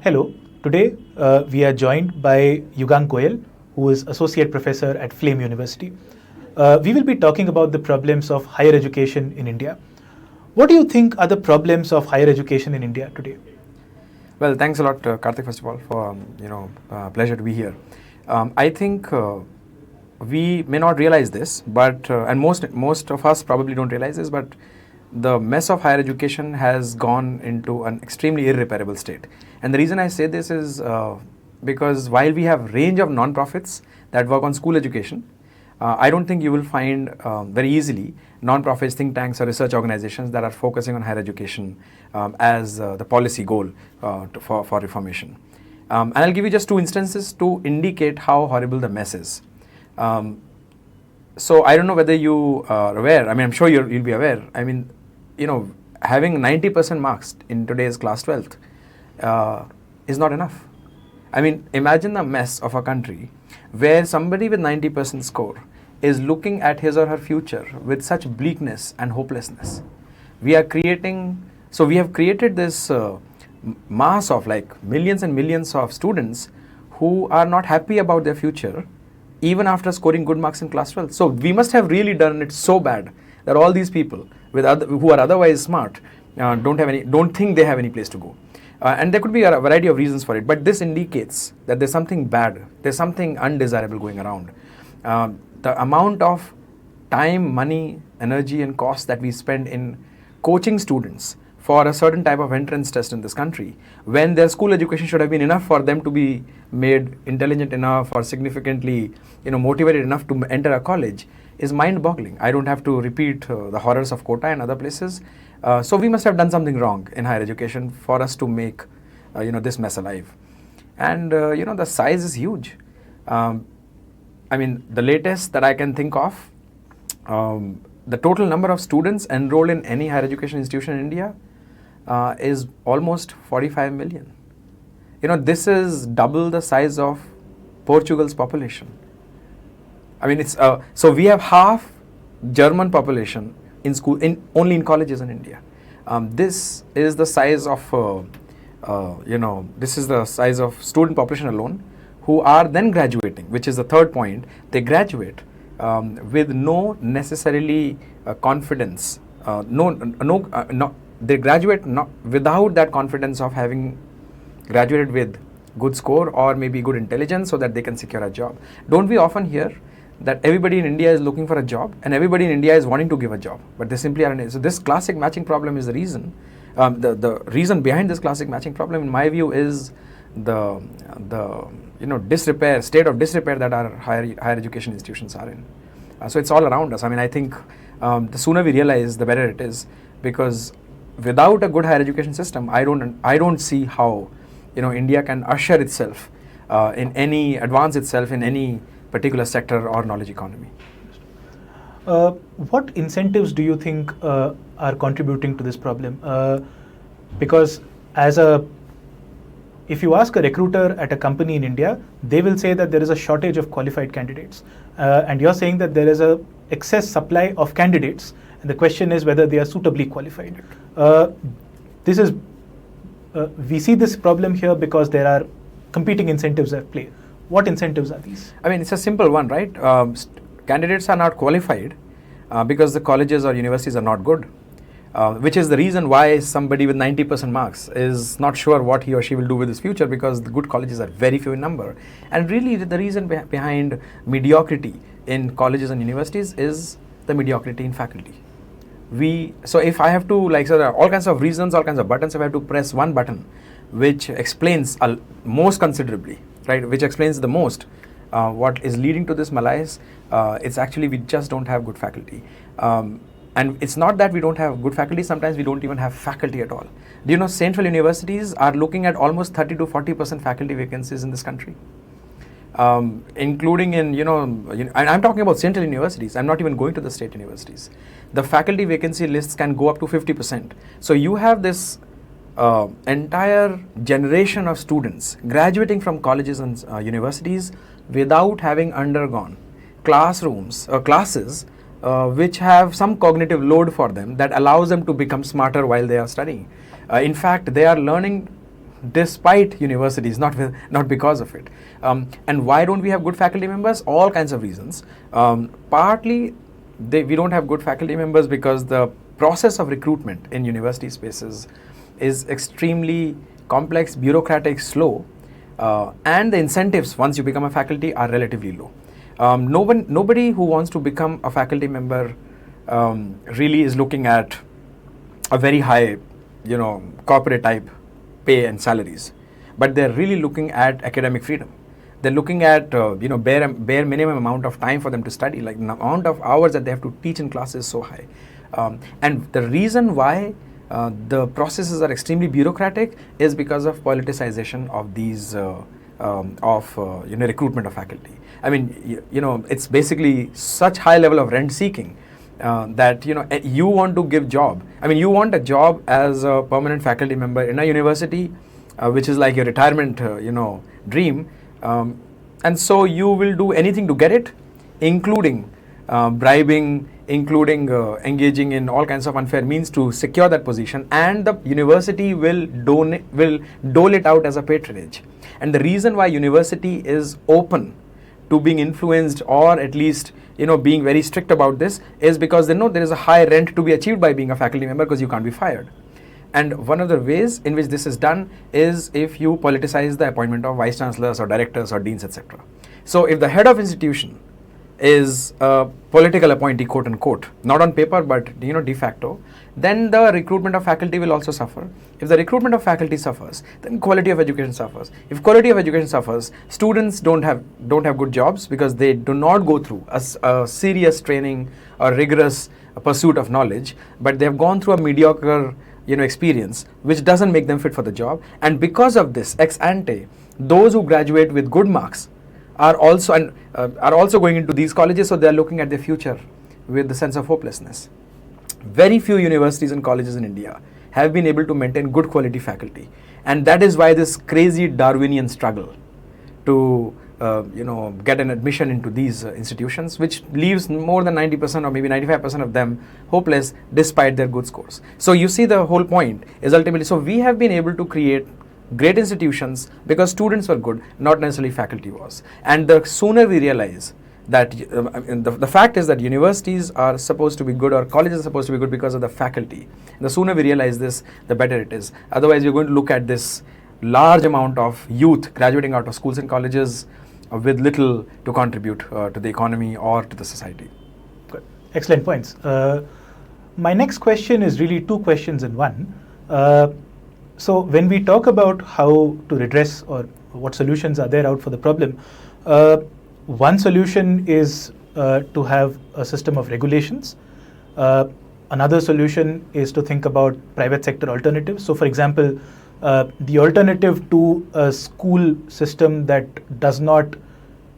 Hello, today we are joined by Yugank Goyal, who is Associate Professor at Flame University. We will be talking about the problems of higher education in India. What do you think are the problems of higher education in India today? Well, thanks a lot, Karthik, first of all, for pleasure to be here. I think we may not realize this, but and most of us probably don't realize this, but the mess of higher education has gone into an extremely irreparable state. And the reason I say this is because while we have range of non-profits that work on school education, I don't think you will find very easily non-profits, think tanks or research organizations that are focusing on higher education as the policy goal for reformation. And I'll give you just two instances to indicate how horrible the mess is. So I don't know whether you are aware, I mean, I'm sure you'll be aware, I mean, having 90% marks in today's class 12th is not enough. I mean, imagine the mess of a country where somebody with 90% score is looking at his or her future with such bleakness and hopelessness. We have created this mass of like millions and millions of students who are not happy about their future even after scoring good marks in class 12. So we must have really done it so bad that all these people who are otherwise smart don't think they have any place to go. And there could be a variety of reasons for it, but this indicates that there's something bad, there's something undesirable going around. The amount of time, money, energy and cost that we spend in coaching students for a certain type of entrance test in this country, when their school education should have been enough for them to be made intelligent enough or significantly motivated enough to enter a college, is mind-boggling. I don't have to repeat the horrors of Kota and other places. So we must have done something wrong in higher education for us to make this mess alive. And the size is huge. I mean, the latest that I can think of, the total number of students enrolled in any higher education institution in India is almost 45 million. This is double the size of Portugal's population. I mean, it's so we have half German population in school, only in colleges in India. This is the size of this is the size of student population alone, who are then graduating, which is the third point. They graduate with no necessarily confidence. They graduate without that confidence of having graduated with good score or maybe good intelligence so that they can secure a job. Don't we often hear that everybody in India is looking for a job and everybody in India is wanting to give a job, but they simply aren't. So this classic matching problem is the reason. The reason behind this classic matching problem, in my view, is the state of disrepair that our higher education institutions are in. So it's all around us. I mean, I think the sooner we realize, the better it is, because without a good higher education system, I don't see how India can usher itself advance itself in any particular sector or knowledge economy. What incentives do you think are contributing to this problem? Because if you ask a recruiter at a company in India, they will say that there is a shortage of qualified candidates. And you're saying that there is a excess supply of candidates, and the question is whether they are suitably qualified. We see this problem here because there are competing incentives at play. What incentives are these? I mean, it's a simple one, right? Candidates are not qualified because the colleges or universities are not good, which is the reason why somebody with 90% marks is not sure what he or she will do with his future, because the good colleges are very few in number. And really the reason behind mediocrity in colleges and universities is the mediocrity in faculty. So if I have to, so there are all kinds of reasons, all kinds of buttons, if I have to press one button which explains most considerably, right, which explains the most what is leading to this malaise, it's actually we just don't have good faculty. And it's not that we don't have good faculty, sometimes we don't even have faculty at all. Do you know central universities are looking at almost 30 to 40% faculty vacancies in this country? Including and I'm talking about central universities, I'm not even going to the state universities. The faculty vacancy lists can go up to 50%. So you have this entire generation of students graduating from colleges and universities without having undergone classes which have some cognitive load for them that allows them to become smarter while they are studying. In fact, they are learning despite universities, not because of it. And why don't we have good faculty members? All kinds of reasons. Partly, we don't have good faculty members because the process of recruitment in university spaces is extremely complex, bureaucratic, slow, and the incentives once you become a faculty are relatively low. Nobody who wants to become a faculty member really is looking at a very high, corporate type pay and salaries, but they're really looking at academic freedom. They're looking at bare minimum amount of time for them to study, like the amount of hours that they have to teach in classes is so high. And the reason why the processes are extremely bureaucratic is because of politicization of these recruitment of faculty. I mean, it's basically such high level of rent seeking that you want to give job. I mean, you want a job as a permanent faculty member in a university, which is like your retirement, dream, and so you will do anything to get it, including bribing, including engaging in all kinds of unfair means to secure that position, and the university will dole it out as a patronage. And the reason why university is open to being influenced, or at least being very strict about this, is because they know there is a high rent to be achieved by being a faculty member, because you can't be fired. And one of the ways in which this is done is if you politicize the appointment of vice chancellors or directors or deans, etc. So if the head of institution is a political appointee, quote unquote, not on paper but de facto, then the recruitment of faculty will also suffer. If the recruitment of faculty suffers, then quality of education suffers. If quality of education suffers, students don't have good jobs because they do not go through a serious training or rigorous pursuit of knowledge, but they have gone through a mediocre experience which doesn't make them fit for the job. And because of this, ex ante, those who graduate with good marks are also going into these colleges, so they are looking at their future with the sense of hopelessness. Very few universities and colleges in India have been able to maintain good quality faculty, and that is why this crazy Darwinian struggle to get an admission into these institutions, which leaves more than 90% or maybe 95% of them hopeless despite their good scores. So you see, the whole point is ultimately, so we have been able to create great institutions because students were good, not necessarily faculty was. And the sooner we realize that the fact is that universities are supposed to be good, or colleges are supposed to be good because of the faculty. The sooner we realize this, the better it is. Otherwise, we're going to look at this large amount of youth graduating out of schools and colleges with little to contribute to the economy or to the society. Good. Excellent points. My next question is really two questions in one. So when we talk about how to redress or what solutions are there out for the problem, one solution is to have a system of regulations. Another solution is to think about private sector alternatives. So for example, the alternative to a school system that does not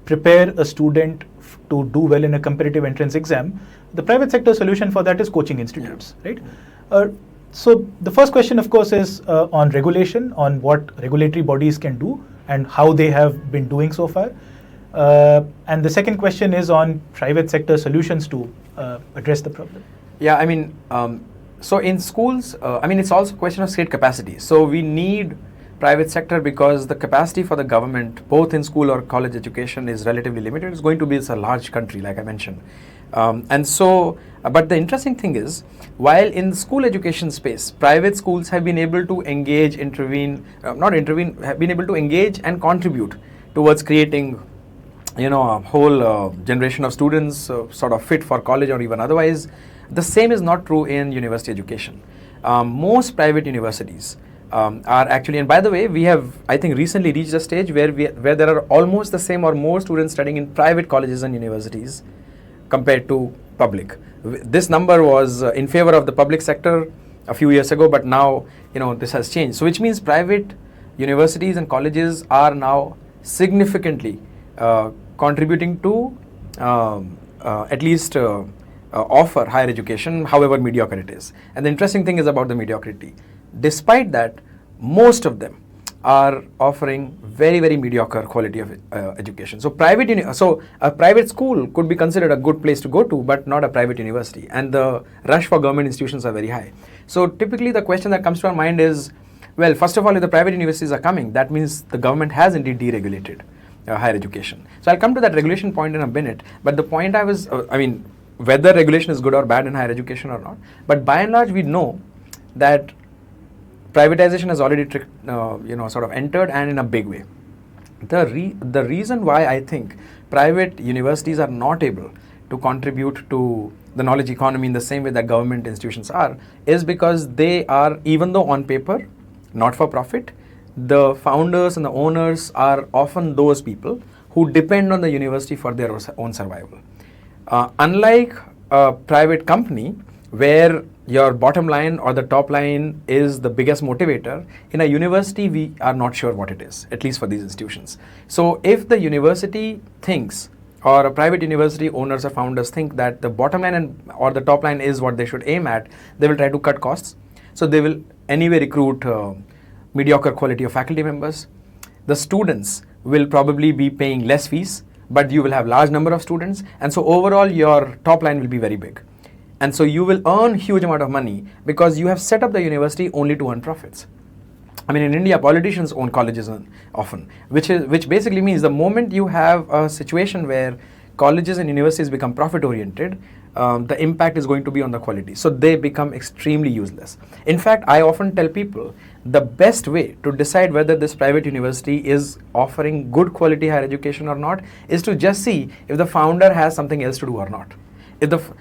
prepare a student to do well in a competitive entrance exam, the private sector solution for that is coaching institutes, right? So the first question, of course, is on regulation, on what regulatory bodies can do and how they have been doing so far. And the second question is on private sector solutions to address the problem. Yeah, I mean, so in schools, it's also a question of state capacity. So we need private sector because the capacity for the government, both in school or college education, is relatively limited. It's going to be a large country, like I mentioned. But the interesting thing is, while in school education space, private schools have been able to engage, have been able to engage and contribute towards creating a whole generation of students sort of fit for college or even otherwise. The same is not true in university education. Most private universities are actually, and by the way, we have, I think, recently reached a stage where there are almost the same or more students studying in private colleges and universities compared to public. This number was in favor of the public sector a few years ago, but now this has changed. So which means private universities and colleges are now significantly contributing to at least offer higher education, however mediocre it is. And the interesting thing is about the mediocrity. Despite that, most of them are offering very, very mediocre quality of education. So a private school could be considered a good place to go to, but not a private university. And the rush for government institutions are very high. So typically the question that comes to our mind is, Well, first of all, if the private universities are coming, that means the government has indeed deregulated higher education. So I'll come to that regulation point in a minute. But the point whether regulation is good or bad in higher education or not. But by and large, we know that privatization has already sort of entered, and in a big way. The reason why I think private universities are not able to contribute to the knowledge economy in the same way that government institutions are is because they are, even though on paper, not for profit, the founders and the owners are often those people who depend on the university for their own survival. Unlike a private company where your bottom line or the top line is the biggest motivator, in a university we are not sure what it is, at least for these institutions. So if the university thinks, or a private university owners or founders think that the bottom line or the top line is what they should aim at, they will try to cut costs. So they will anyway recruit mediocre quality of faculty members. The students will probably be paying less fees, but you will have large number of students, and so overall your top line will be very big. And so you will earn huge amount of money because you have set up the university only to earn profits. I mean, in India, politicians own colleges often, which basically means the moment you have a situation where colleges and universities become profit oriented, the impact is going to be on the quality. So they become extremely useless. In fact, I often tell people the best way to decide whether this private university is offering good quality higher education or not is to just see if the founder has something else to do or not.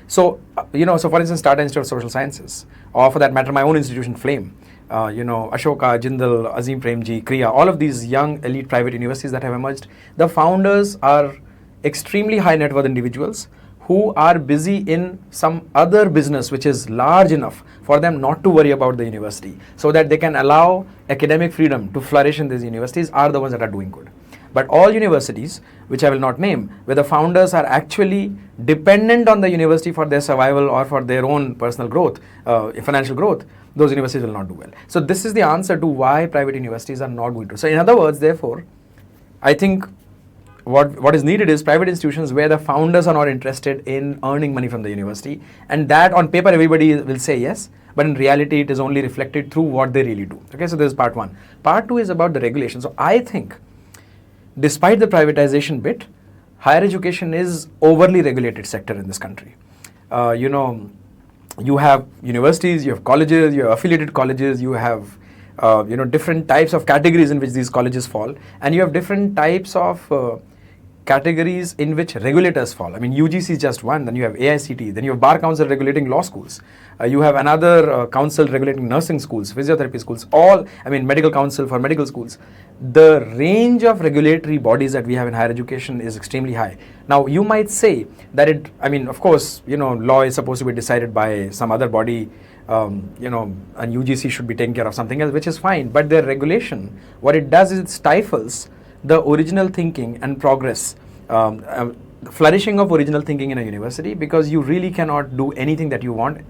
So for instance, Tata Institute of Social Sciences, or for that matter, my own institution, Flame, Ashoka, Jindal, Azim Premji, Kriya, all of these young elite private universities that have emerged, the founders are extremely high net worth individuals who are busy in some other business which is large enough for them not to worry about the university, so that they can allow academic freedom to flourish in these universities, are the ones that are doing good. But all universities, which I will not name, where the founders are actually dependent on the university for their survival or for their own personal growth, financial growth, those universities will not do well. So this is the answer to why private universities are not going to. So in other words, therefore, I think what is needed is private institutions where the founders are not interested in earning money from the university, and that on paper everybody will say yes, but in reality it is only reflected through what they really do. Okay, so this is part one. Part two is about the regulation. So I think despite the privatization bit, higher education is overly regulated sector in this country. You have universities, you have colleges, you have affiliated colleges, you have different types of categories in which these colleges fall, and you have different types of categories in which regulators fall. I mean, UGC is just one, then you have AICTE, then you have Bar Council regulating law schools, you have another council regulating nursing schools, physiotherapy schools, medical council for medical schools. The range of regulatory bodies that we have in higher education is extremely high. Now, you might say that of course, law is supposed to be decided by some other body, and UGC should be taking care of something else, which is fine, but their regulation, what it does is it stifles the original thinking and progress, flourishing of original thinking in a university, because you really cannot do anything that you want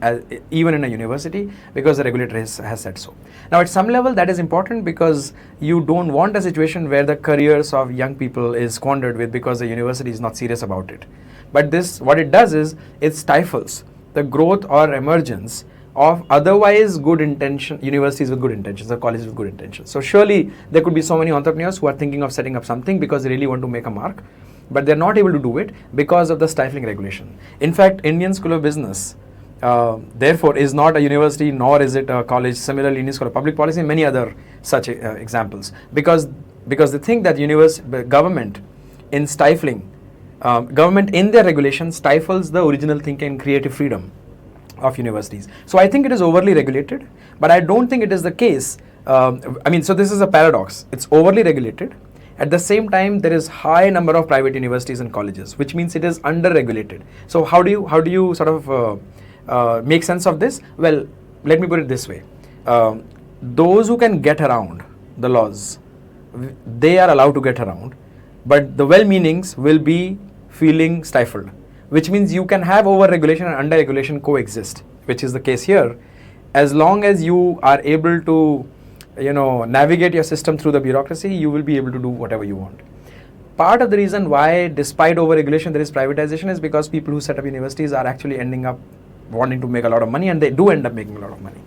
even in a university, because the regulator has said so. Now at some level that is important, because you don't want a situation where the careers of young people is squandered with because the university is not serious about it. But this, what it does is it stifles the growth or emergence of otherwise good universities with good intentions or colleges with good intentions. So surely there could be so many entrepreneurs who are thinking of setting up something because they really want to make a mark, but they're not able to do it because of the stifling regulation. In fact, Indian School of Business, therefore, is not a university, nor is it a college. Similarly, Indian School of Public Policy and many other such examples, because they think that government in stifling, government in their regulation stifles the original thinking and creative freedom of universities. So I think it is overly regulated, but I don't think it is the case. So this is a paradox. It's overly regulated. At the same time, there is high number of private universities and colleges, which means it is under-regulated. So how do you sort of make sense of this? Well, let me put it this way. Those who can get around the laws, they are allowed to get around, but the well-meanings will be feeling stifled, which means you can have over-regulation and under-regulation coexist, which is the case here, as long as you are able to navigate your system through the bureaucracy, you will be able to do whatever you want. Part of the reason why, despite over-regulation, there is privatization is because people who set up universities are actually ending up wanting to make a lot of money, and they do end up making a lot of money.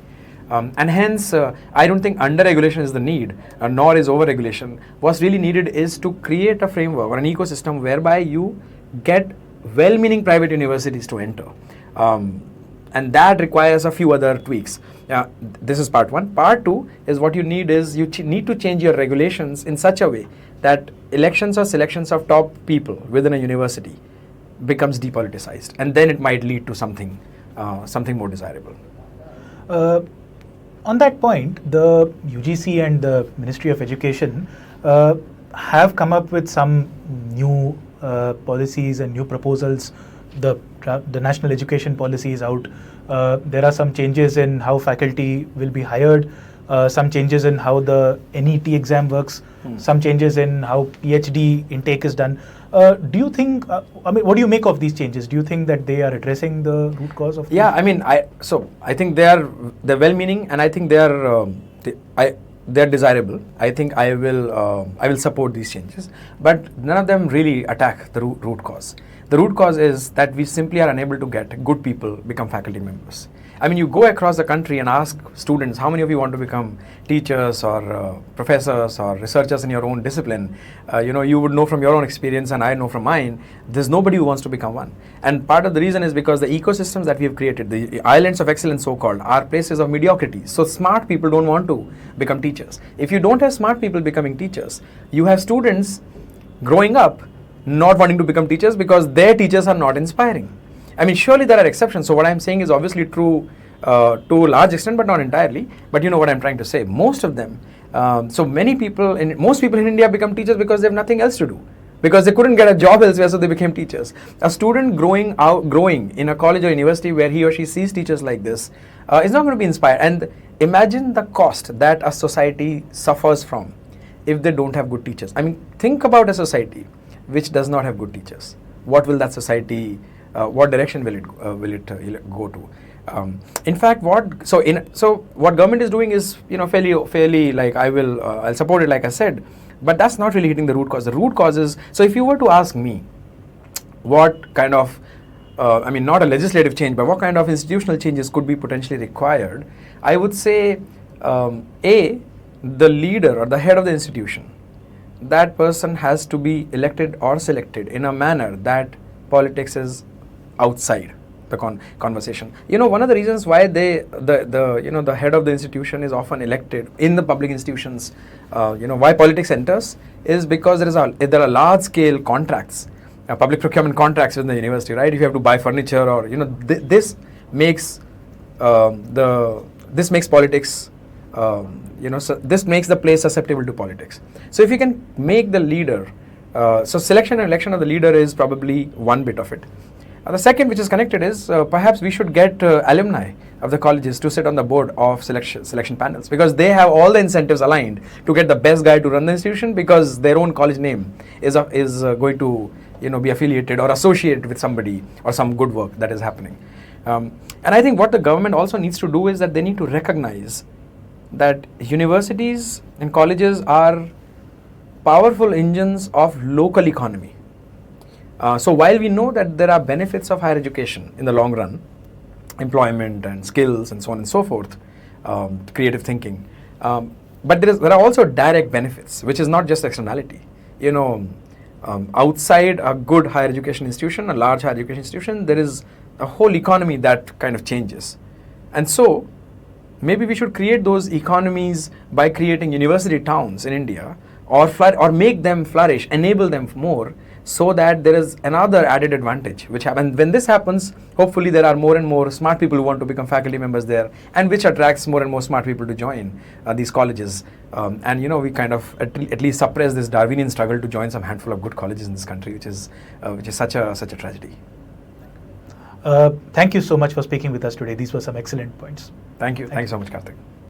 And hence, I don't think under-regulation is the need, nor is over-regulation. What's really needed is to create a framework or an ecosystem whereby you get well-meaning private universities to enter. And that requires a few other tweaks. This is part one. Part two is what you need is you need to change your regulations in such a way that elections or selections of top people within a university becomes depoliticized, and then it might lead to something more desirable. On that point, the UGC and the Ministry of Education have come up with some new policies and new proposals. The National Education Policy is out. There are some changes in how faculty will be hired, some changes in how the NET exam works, some changes in how PhD intake is done. Do you think, what do you make of these changes? Do you think that they are addressing the root cause of? Yeah, I think they're well-meaning, and I think they're desirable. I think I will support these changes, but none of them really attack the root cause. The root cause is that we simply are unable to get good people become faculty members. I mean, you go across the country and ask students, how many of you want to become teachers or professors or researchers in your own discipline? You would know from your own experience, and I know from mine, there's nobody who wants to become one. And part of the reason is because the ecosystems that we have created, the islands of excellence so-called, are places of mediocrity. So smart people don't want to become teachers. If you don't have smart people becoming teachers, you have students growing up not wanting to become teachers because their teachers are not inspiring. I mean, surely there are exceptions. So what I'm saying is obviously true to a large extent, but not entirely. But you know what I'm trying to say. Most of them, most people in India become teachers because they have nothing else to do, because they couldn't get a job elsewhere, so they became teachers. A student growing in a college or university where he or she sees teachers like this is not going to be inspired. And imagine the cost that a society suffers from if they don't have good teachers. I mean, think about a society which does not have good teachers. What will that society? What direction will it go to? In fact, what government is doing is fairly like I'll support it, like I said, but that's not really hitting the root cause. The root cause is, so if you were to ask me what kind of not a legislative change, but what kind of institutional changes could be potentially required, I would say the leader or the head of the institution, that person has to be elected or selected in a manner that politics is outside the conversation. One of the reasons why the head of the institution is often elected in the public institutions, why politics enters, is because there are large scale contracts, public procurement contracts within the university, right? If you have to buy furniture or this makes politics. So this makes the place susceptible to politics. So if you can make the leader, so selection and election of the leader is probably one bit of it. The second, which is connected, is perhaps we should get alumni of the colleges to sit on the board of selection panels, because they have all the incentives aligned to get the best guy to run the institution, because their own college name is going to be affiliated or associated with somebody or some good work that is happening. And I think what the government also needs to do is that they need to recognize that universities and colleges are powerful engines of local economy. So while we know that there are benefits of higher education in the long run, employment and skills and so on and so forth, creative thinking, but there are also direct benefits, which is not just externality. Outside a good higher education institution, a large higher education institution, there is a whole economy that kind of changes. And so maybe we should create those economies by creating university towns in India, or make them flourish, enable them more, so that there is another added advantage which happens. When this happens, hopefully there are more and more smart people who want to become faculty members there, and which attracts more and more smart people to join these colleges. And we kind of at least suppress this Darwinian struggle to join some handful of good colleges in this country, which is such a tragedy. Thank you so much for speaking with us today. These were some excellent points. Thank you. Thanks so much, Karthik.